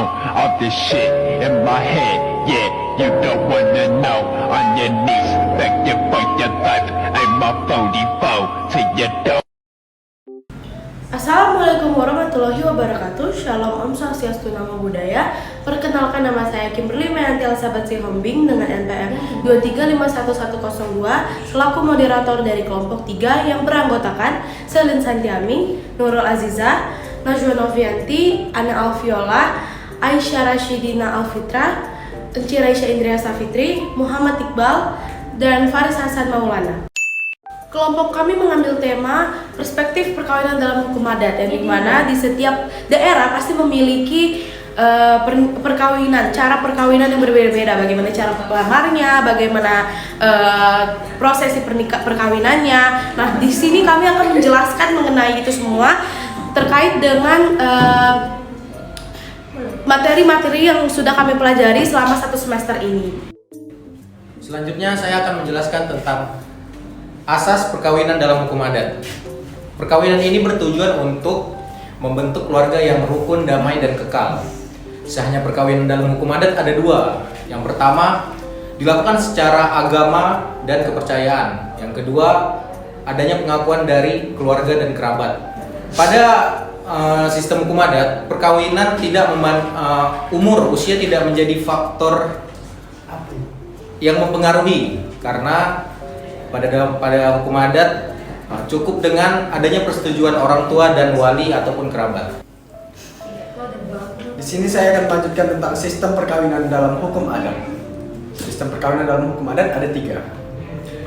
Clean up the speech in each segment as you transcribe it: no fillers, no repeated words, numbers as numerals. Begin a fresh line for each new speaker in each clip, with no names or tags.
all this shit in my head. Yeah, you don't wanna know. On your knees, begging for your life. I'm a 44 to your door.
Assalamualaikum warahmatullahi wabarakatuh. Shalom, Om Swastiastu, Namo Buddhaya. Perkenalkan, nama saya Kimberly Meyanti Elizabeth Sihombing dengan NPM 2351102 selaku moderator dari kelompok 3 yang beranggotakan Selin Santiami, Nurul Azizah, Najwa Novianti, Ana Alfiola, Aisyah Rashidina Alfitra, Enci Raisya Indria Safitri, Muhammad Iqbal, dan Faris Hasan Maulana. Kelompok kami mengambil tema perspektif perkawinan dalam hukum adat, yang dimana di setiap daerah pasti memiliki perkawinan, cara perkawinan yang berbeda-beda. Bagaimana cara pelamarnya, bagaimana prosesi perkawinannya. Nah, di sini kami akan menjelaskan mengenai itu semua terkait dengan materi-materi yang sudah kami pelajari selama 1 semester ini.
Selanjutnya saya akan menjelaskan tentang asas perkawinan dalam hukum adat. Perkawinan ini bertujuan untuk membentuk keluarga yang rukun, damai, dan kekal. Sahnya perkawinan dalam hukum adat ada 2. Yang pertama, dilakukan secara agama dan kepercayaan. Yang kedua, adanya pengakuan dari keluarga dan kerabat. Pada sistem hukum adat, perkawinan tidak umur, usia tidak menjadi faktor yang mempengaruhi, karena pada hukum adat cukup dengan adanya persetujuan orang tua dan wali ataupun kerabat.
Di sini saya akan melanjutkan tentang sistem perkawinan dalam hukum adat. Sistem perkawinan dalam hukum adat ada 3.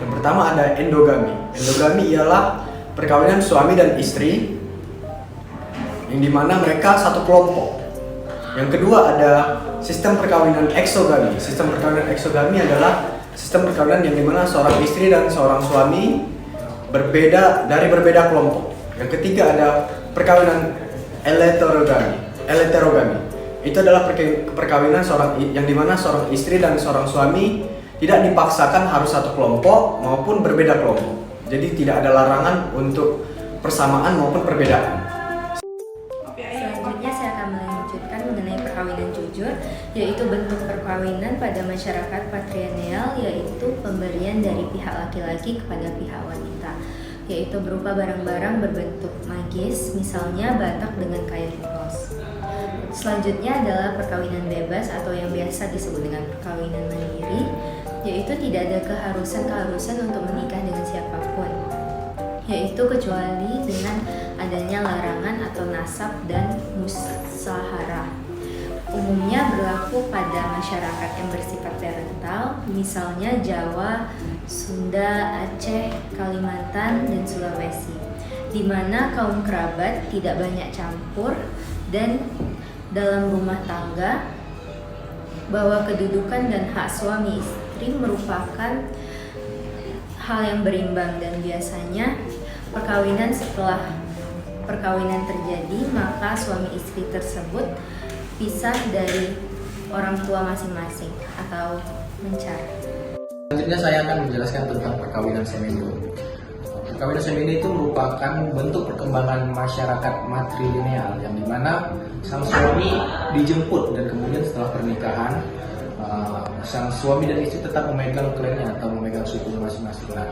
Yang pertama ada endogami. Endogami ialah perkawinan suami dan istri yang dimana mereka satu kelompok. Yang kedua ada sistem perkawinan eksogami. Sistem perkawinan eksogami adalah sistem perkawinan yang dimana seorang istri dan seorang suami berbeda kelompok. Yang ketiga ada perkawinan eleterogami. Itu adalah perkawinan yang dimana seorang istri dan seorang suami tidak dipaksakan harus satu kelompok maupun berbeda kelompok. Jadi tidak ada larangan untuk persamaan maupun perbedaan.
Selanjutnya saya akan melanjutkan mengenai perkawinan jujur, yaitu bentuk perkawinan pada masyarakat patrilineal, yaitu pemberian dari pihak laki-laki kepada pihak wanita, yaitu berupa barang-barang berbentuk magis, misalnya batak dengan kayu polos. Selanjutnya adalah perkawinan bebas atau yang biasa disebut dengan perkawinan mandiri, yaitu tidak ada keharusan untuk menikah dengan siapapun, yaitu kecuali dengan adanya larangan atau nasab dan musyawarah. Umumnya berlaku pada masyarakat yang bersifat parental, misalnya Jawa, Sunda, Aceh, Kalimantan, dan Sulawesi, di mana kaum kerabat tidak banyak campur dan dalam rumah tangga, bahwa kedudukan dan hak suami istri merupakan hal yang berimbang, dan biasanya setelah perkawinan terjadi, maka suami istri tersebut pisah dari orang tua masing-masing atau mencar.
Selanjutnya saya akan menjelaskan tentang perkawinan semendo. Perkawinan semendo itu merupakan bentuk perkembangan masyarakat matrilineal yang dimana sang suami dijemput dan kemudian setelah pernikahan sang suami dan istri tetap memegang klannya atau memegang suku masing-masing. Nah,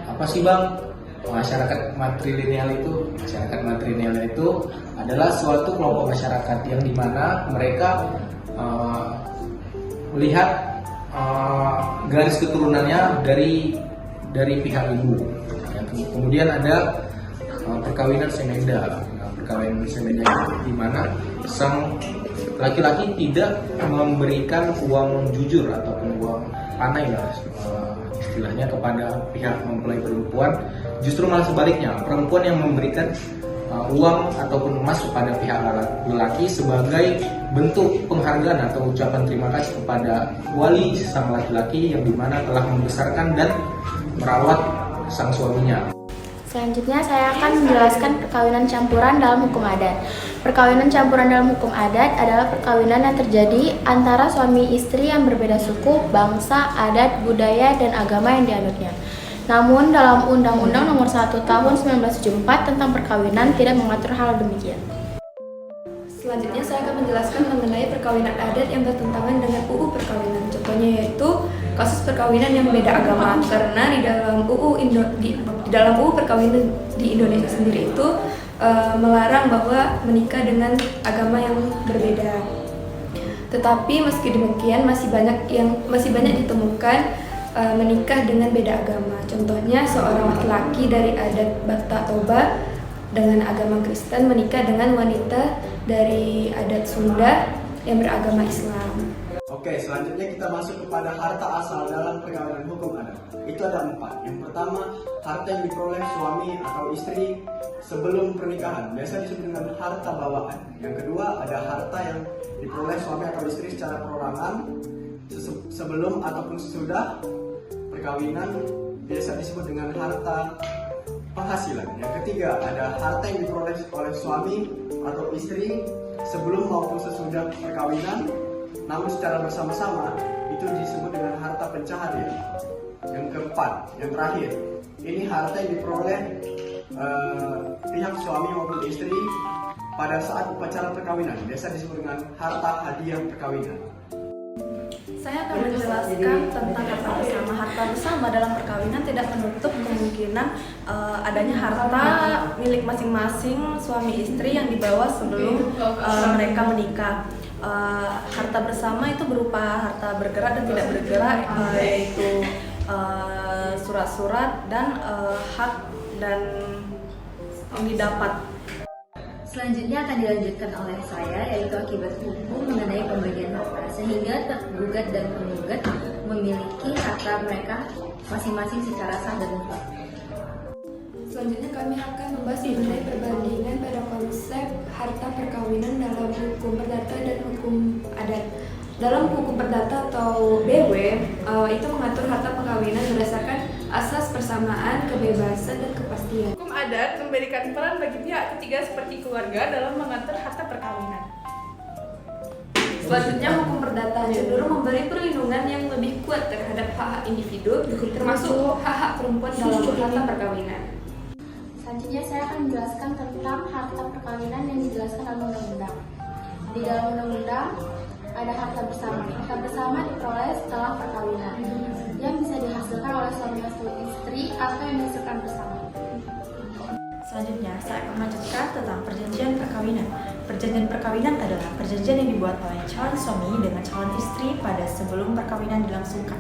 apa sih Bang masyarakat matrilineal itu? Masyarakat matrilineal itu adalah suatu kelompok masyarakat yang dimana mereka melihat garis keturunannya dari pihak ibu. Kemudian ada perkawinan semenda. Perkawinan semenda di mana sang laki-laki tidak memberikan uang jujur ataupun uang panai lah istilahnya kepada pihak mempelai perempuan, justru malah sebaliknya, perempuan yang memberikan uang ataupun emas kepada pihak laki sebagai bentuk penghargaan atau ucapan terima kasih kepada wali sang laki-laki yang dimana telah membesarkan dan merawat sang suaminya.
Selanjutnya saya akan menjelaskan perkawinan campuran dalam hukum adat. Perkawinan campuran dalam hukum adat adalah perkawinan yang terjadi antara suami istri yang berbeda suku, bangsa, adat, budaya, dan agama yang dianutnya. Namun dalam Undang-Undang Nomor 1 Tahun 1974 tentang perkawinan tidak mengatur hal demikian.
Selanjutnya saya akan menjelaskan mengenai perkawinan adat yang bertentangan dengan UU perkawinan. Contohnya yaitu kasus perkawinan yang beda agama, karena di dalam UU perkawinan di Indonesia sendiri itu melarang bahwa menikah dengan agama yang berbeda. Tetapi meski demikian masih banyak ditemukan menikah dengan beda agama. Contohnya seorang laki-laki dari adat Batak Toba dengan agama Kristen menikah dengan wanita dari adat Sunda yang beragama Islam.
Oke, selanjutnya kita masuk kepada harta asal dalam perkawinan hukum adat. Itu ada 4. Yang pertama, harta yang diperoleh suami atau istri sebelum pernikahan, biasa disebut dengan harta bawaan. Yang kedua, ada harta yang diperoleh suami atau istri secara perorangan sebelum ataupun sesudah perkawinan, biasa disebut dengan harta penghasilan. Yang ketiga, ada harta yang diperoleh oleh suami atau istri sebelum maupun sesudah perkawinan, namun secara bersama-sama, itu disebut dengan harta pencaharian. Yang keempat, yang terakhir, ini harta yang diperoleh pihak suami maupun istri pada saat upacara perkawinan, biasa disebut dengan harta hadiah perkawinan.
Saya akan menjelaskan tentang harta bersama. Harta bersama dalam perkawinan tidak menutup kemungkinan adanya harta milik masing-masing suami istri yang dibawa sebelum mereka menikah. Harta bersama itu berupa harta bergerak dan tidak bergerak, yaitu surat-surat dan hak dan yang didapat.
Selanjutnya akan dilanjutkan oleh saya, yaitu akibat hukum mengenai pembagian harta, sehingga tergugat dan penggugat memiliki harta mereka masing-masing secara sah dan mutlak.
Selanjutnya kami akan membahas mengenai perbandingan pada konsep harta perkawinan dalam hukum perdata dan hukum adat. Dalam hukum perdata atau BW, itu mengatur harta perkawinan berdasarkan asas persamaan, kebebasan, dan kepastian.
Hukum adat memberikan peran bagi pihak ketiga seperti keluarga dalam mengatur harta perkawinan.
Selanjutnya, hukum perdata cenderung memberi perlindungan yang lebih kuat terhadap hak-hak individu, termasuk hak-hak perempuan dalam harta perkawinan.
Selanjutnya saya akan menjelaskan tentang harta perkawinan yang dijelaskan dalam undang-undang. Di dalam undang-undang ada harta bersama. Harta bersama diperoleh setelah perkawinan yang bisa dihasilkan oleh suami atau istri atau yang dihasilkan bersama.
Selanjutnya, saya akan melanjutkan tentang perjanjian perkawinan. Perjanjian perkawinan adalah perjanjian yang dibuat oleh calon suami dengan calon istri pada sebelum perkawinan dilangsungkan.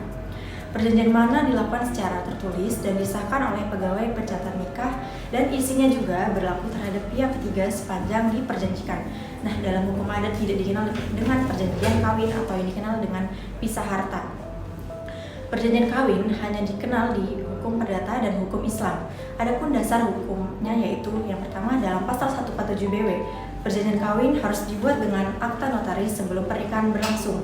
Perjanjian mana dilakukan secara tertulis dan disahkan oleh pegawai pencatat nikah dan isinya juga berlaku terhadap pihak ketiga sepanjang diperjanjikan. Nah, dalam hukum adat tidak dikenal dengan perjanjian kawin atau yang dikenal dengan pisah harta. Perjanjian kawin hanya dikenal di hukum perdata dan hukum Islam. Adapun dasar hukumnya yaitu yang pertama dalam pasal 147 BW, perjanjian kawin harus dibuat dengan akta notaris sebelum pernikahan berlangsung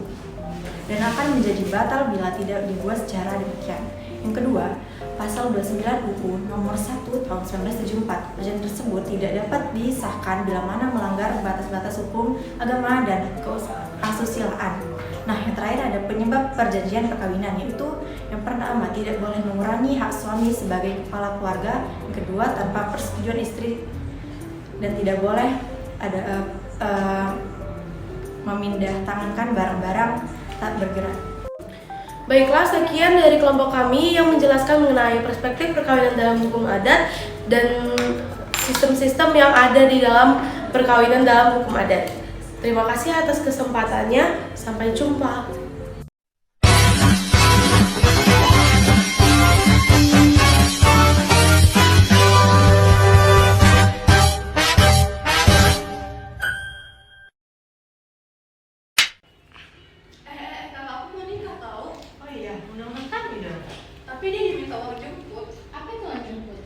dan akan menjadi batal bila tidak dibuat secara demikian. Yang kedua, pasal 29 UU nomor 1 tahun 1974, perjanjian tersebut tidak dapat disahkan bila mana melanggar batas-batas hukum, agama, dan keasusilaan. Nah, yang terakhir ada penyebab perjanjian perkawinan, yaitu yang pertama tidak boleh mengurangi hak suami sebagai kepala keluarga, yang kedua tanpa persetujuan istri, dan tidak boleh ada memindah tangankan barang-barang tak bergerak.
Baiklah, sekian dari kelompok kami yang menjelaskan mengenai perspektif perkawinan dalam hukum adat dan sistem-sistem yang ada di dalam perkawinan dalam hukum adat. Terima kasih atas kesempatannya. Sampai jumpa.
Tapi dia diminta uang jemput.
Apa itu uang jemput?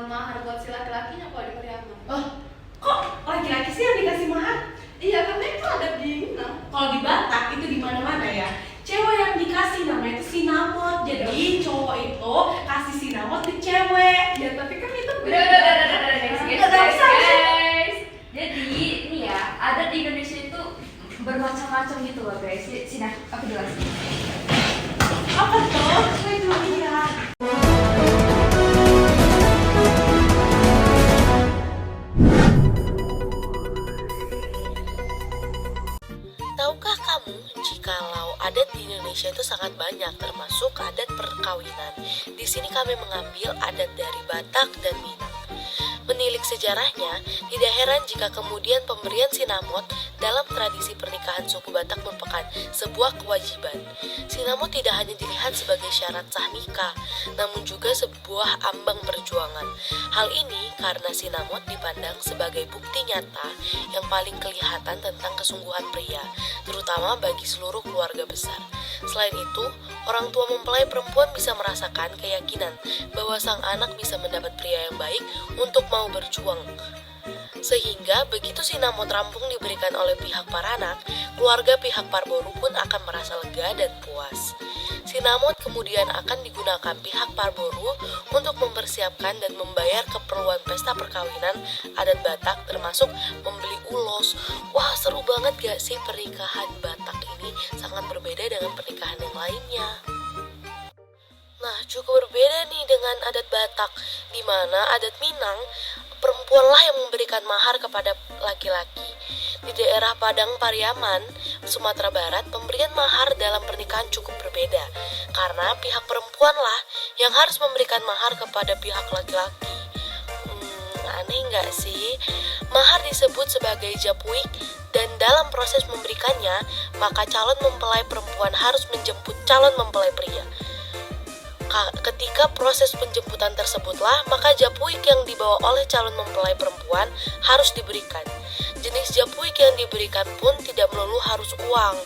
Mahar buat si laki-lakinya kalau di Priatma.
Oh, kok laki-laki sih yang dikasih mahar?
Iya, karena itu ada di Minang.
Kalau di Batak itu di mana-mana ya. Cewek yang dikasih namanya itu sinamot. Jadi cowok itu kasih sinamot ke cewek.
Ya, tapi kan itu
Guys. Jadi ini ya, ada di Indonesia itu bermacam-macam gitu loh guys. Sini aku jelasin.
Apa tuh? Saya dulu lihat. sini kami mengambil adat dari Batak dan Minang. Menilik sejarahnya, tidak heran jika kemudian pemberian sinamot dalam tradisi pernikahan suku Batak merupakan sebuah kewajiban. Sinamot tidak hanya dilihat sebagai syarat sah nikah, namun juga sebuah ambang perjuangan. Hal ini karena sinamot dipandang sebagai bukti nyata yang paling kelihatan tentang kesungguhan pria, terutama bagi seluruh keluarga besar. Selain itu, orang tua mempelai perempuan bisa merasakan keyakinan bahwa sang anak bisa mendapat pria yang baik untuk mau berjuang. Sehingga begitu sinamot rampung diberikan oleh pihak paranak, keluarga pihak parboru pun akan merasa lega dan puas. Sinamot kemudian akan digunakan pihak parboru untuk mempersiapkan dan membayar keperluan pesta perkawinan adat Batak, termasuk membeli ulos. Wah, seru banget gak sih pernikahan Batak ini? Sangat berbeda dengan pernikahan yang lainnya. Nah, cukup berbeda nih dengan adat Batak, di mana adat Minang, perempuanlah yang memberikan mahar kepada laki-laki. Di daerah Padang Pariaman, Sumatera Barat, pemberian mahar dalam pernikahan cukup berbeda, karena pihak perempuanlah yang harus memberikan mahar kepada pihak laki-laki. Aneh nggak sih? Mahar disebut sebagai japuik, dan dalam proses memberikannya, maka calon mempelai perempuan harus menjemput calon mempelai pria. Ketika proses penjemputan tersebutlah, maka japuik yang dibawa oleh calon mempelai perempuan harus diberikan. Jenis japuik yang diberikan pun tidak melulu harus uang,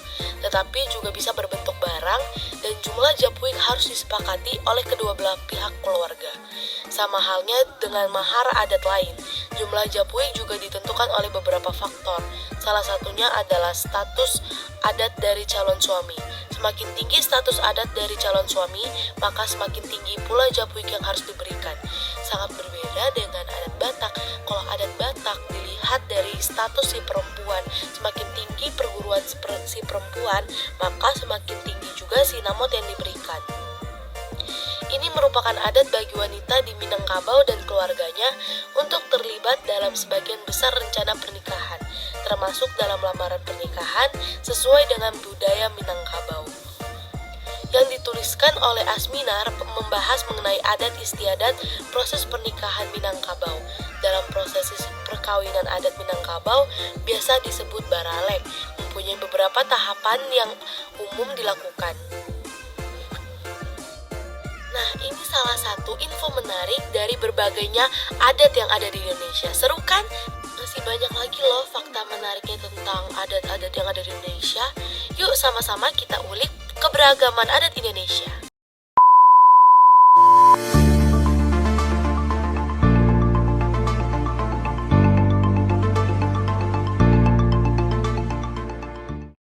tetapi juga bisa berbentuk barang, dan jumlah japuik harus disepakati oleh kedua belah pihak keluarga. Sama halnya dengan mahar adat lain, jumlah japuik juga ditentukan oleh beberapa faktor. Salah satunya adalah status adat dari calon suami. Semakin tinggi status adat dari calon suami, maka semakin tinggi pula japuik yang harus diberikan. Sangat berbeda dengan adat Batak. Kalau adat Batak dilihat dari status si perempuan, semakin tinggi perguruan si perempuan, maka semakin tinggi juga sinamot yang diberikan. Ini merupakan adat bagi wanita di Minangkabau dan keluarganya untuk terlibat dalam sebagian besar rencana pernikahan, termasuk dalam lamaran pernikahan sesuai dengan budaya Minangkabau. Yang dituliskan oleh Asminar membahas mengenai adat istiadat proses pernikahan Minangkabau. Dalam proses perkawinan adat Minangkabau biasa disebut baralek, mempunyai beberapa tahapan yang umum dilakukan. Nah, ini salah satu info menarik dari berbagainya adat yang ada di Indonesia. Seru kan? Masih banyak lagi loh fakta menariknya tentang adat-adat yang ada di Indonesia. Yuk sama-sama kita ulik keberagaman adat Indonesia.